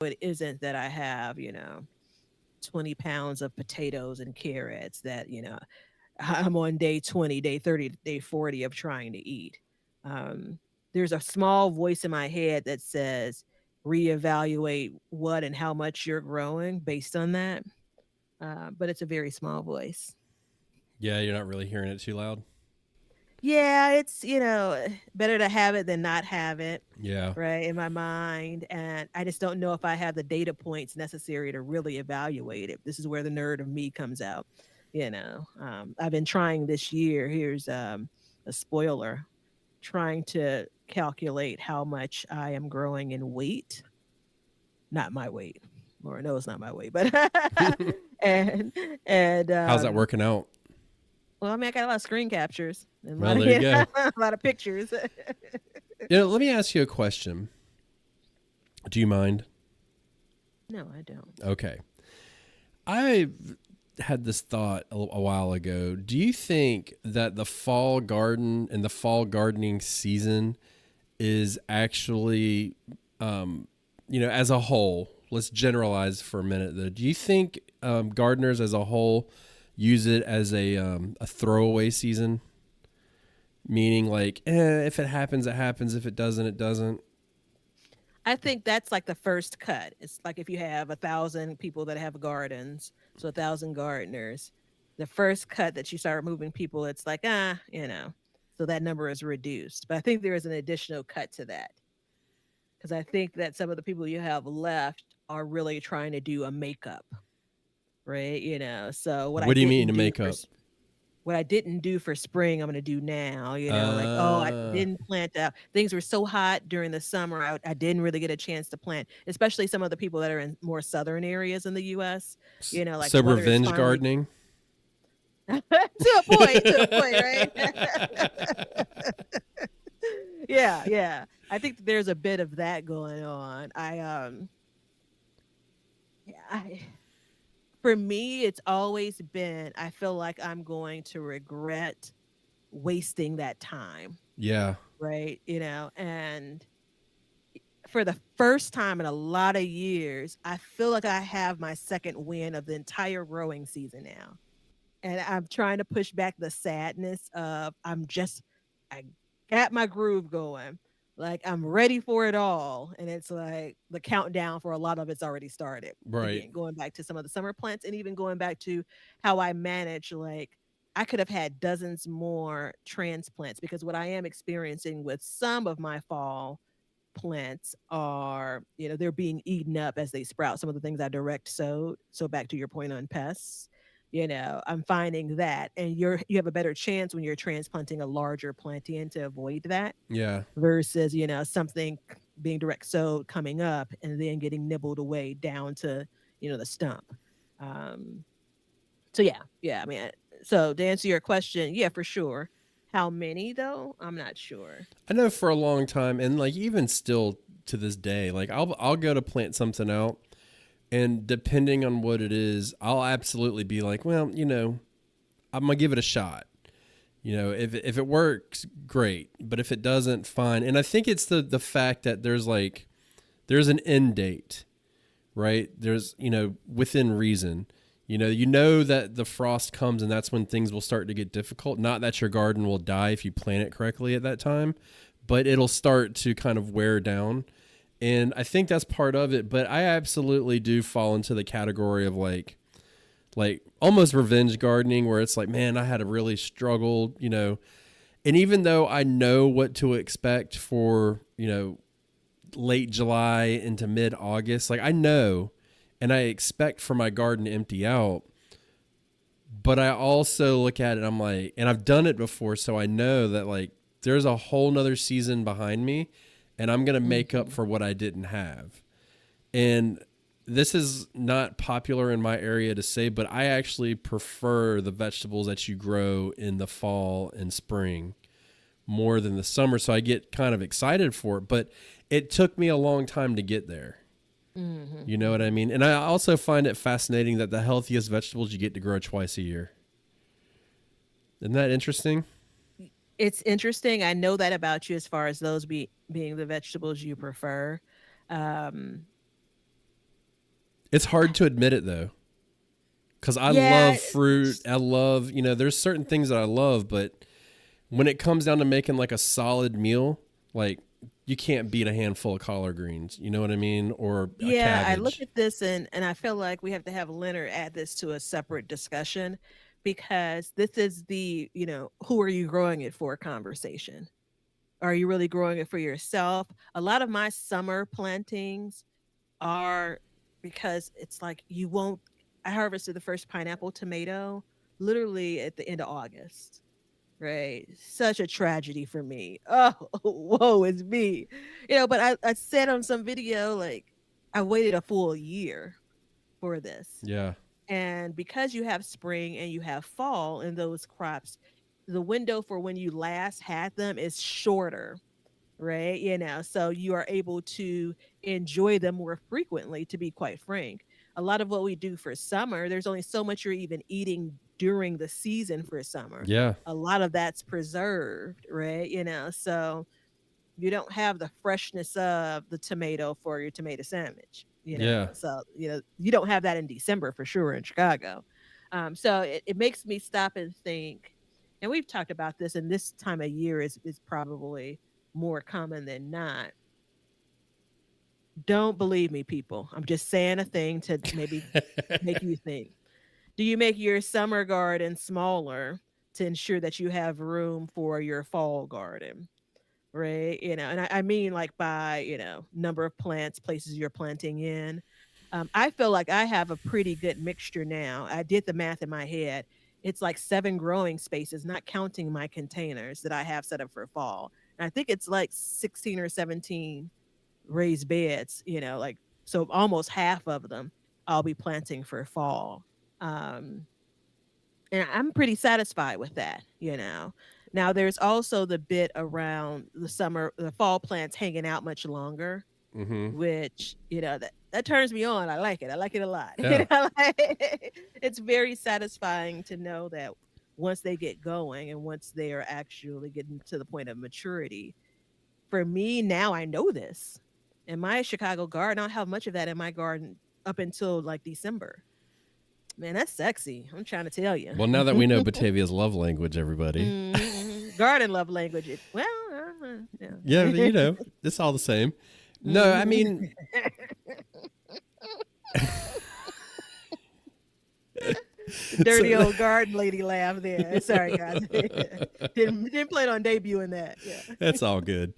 it isn't that I have, 20 pounds of potatoes and carrots that, I'm on day 20, day 30, day 40 of trying to eat. Um, there's a small voice in my head that says, reevaluate what and how much you're growing based on that. But it's a very small voice. Yeah, you're not really hearing it too loud. Yeah, it's, better to have it than not have it, Yeah. right, in my mind. And I just don't know if I have the data points necessary to really evaluate it. This is where the nerd of me comes out. I've been trying this year. Here's a spoiler, trying to calculate how much I am growing in weight. Not my weight. Laura knows not my weight, but and and How's that working out? well, I mean, I got a lot of screen captures and a Well, lot of there you go. a lot of pictures. Let me ask you a question. Do you mind? No, I don't. Okay. I had this thought a while ago. Do you think that the fall garden and the fall gardening season is actually, as a whole, let's generalize for a minute though. Do you think gardeners as a whole use it as a throwaway season? Meaning like, if it happens, it happens. If it doesn't, it doesn't. I think that's like the first cut. It's like if you have 1,000 people that have gardens, so 1,000 gardeners, the first cut that you start moving people, it's like, so that number is reduced. But I think there is an additional cut to that because I think that some of the people you have left are really trying to do a makeup, right? So what I What do you mean didn't to do make for up? what I didn't do for spring, I'm going to do now. Like, oh, I Uh, didn't plant out. Things were so hot during the summer. I didn't really get a chance to plant, especially some of the people that are in more southern areas in the US. Like so weather is revenge finally gardening. to a point, right? Yeah, yeah. I think there's a bit of that going on. Yeah, for me, it's always been, I feel like I'm going to regret wasting that time, Yeah. right? And for the first time in a lot of years, I feel like I have my second win of the entire growing season now. And I'm trying to push back the sadness of I got my groove going. Like I'm ready for it all. And it's like the countdown for a lot of it's already started. Right. Again, going back to some of the summer plants and even going back to how I manage, like I could have had dozens more transplants because what I am experiencing with some of my fall plants are, they're being eaten up as they sprout. Some of the things I direct sowed. So back to your point on pests, I'm finding that, and you have a better chance when you're transplanting a larger plantain to avoid that Yeah. versus something being direct sowed coming up and then getting nibbled away down to the stump. Um, so yeah, yeah. I mean, so to answer your question, yeah, for sure. How many though? I'm not sure. I know for a long time, and like even still to this day, like I'll go to plant something out, and depending on what it is, I'll absolutely be like, well, I'm gonna give it a shot. If it works, great. But if it doesn't, fine. And I think it's the fact that there's an end date, right? There's within reason. You know that the frost comes and that's when things will start to get difficult. Not that your garden will die if you plant it correctly at that time, but it'll start to kind of wear down. And I think that's part of it. But I absolutely do fall into the category of like almost revenge gardening where it's like, man, I had a really struggled, and even though I know what to expect for, late July into mid August, like I know and I expect for my garden to empty out, but I also look at it, I'm like, and I've done it before, so I know that like there's a whole nother season behind me and I'm going to make up Hmm. for what I didn't have. And this is not popular in my area to say, but I actually prefer the vegetables that you grow in the fall and spring more than the summer. So I get kind of excited for it, but it took me a long time to get there. Hmm. You know what I Hmm. mean? And I also find it fascinating that the healthiest vegetables you get to grow twice a year. Isn't that interesting? It's interesting. I know that about you as far as those being the vegetables you prefer. Um, It's hard to admit it though, because I Yeah, love fruit. I love, there's certain things that I love, but when it comes down to making like a solid meal, like you can't beat a handful of collard greens. You know what I mean? Or a yeah, I look cabbage. at this and I feel like we have to have Leonard add this to a separate discussion because this is the, who are you growing it for conversation. Are you really growing it for yourself? A lot of my summer plantings are because it's like you won't I harvested the first pineapple tomato literally at the end of August. Right. Such a tragedy for me. Oh, whoa, it's me. But I said on some video, like, I waited a full year for this. Yeah. And because you have spring and you have fall in those crops, the window for when you last had them is shorter, right? So you are able to enjoy them more frequently, to be quite frank. A lot of what we do for summer, there's only so much you're even eating during the season for summer. Yeah. A lot of that's preserved, right? So you don't have the freshness of the tomato for your tomato sandwich, Yeah. So, you don't have that in December for sure in Chicago. So it makes me stop and think, and we've talked about this, and this time of year is probably more common than not. Don't believe me, people. I'm just saying a thing to maybe make you think. Do you make your summer garden smaller to ensure that you have room for your fall garden? Right? And I mean like by, number of plants, places you're planting in. I feel like I have a pretty good mixture now. I did the math in my head. It's like 7 growing spaces, not counting my containers that I have set up for fall. And I think it's like 16 or 17 raised beds, like so almost half of them I'll be planting for fall. Um, and I'm pretty satisfied with that. Now there's also the bit around the fall plants hanging out much longer, Mm-hmm. which, that turns me on. I like it. I like it a lot. Yeah. It's very satisfying to know that once they get going and once they are actually getting to the point of maturity, for me now I know this. In my Chicago garden, I don't have much of that in my garden up until like December. Man, that's sexy. I'm trying to tell you. Well, now that we know Batavia's love language, everybody. Garden love language. Well, Yeah, yeah. it's all the same. No, I Mhm. mean, Dirty so, old garden lady laugh there. Sorry, guys. Didn't plan on debuting that. Yeah. that's all good.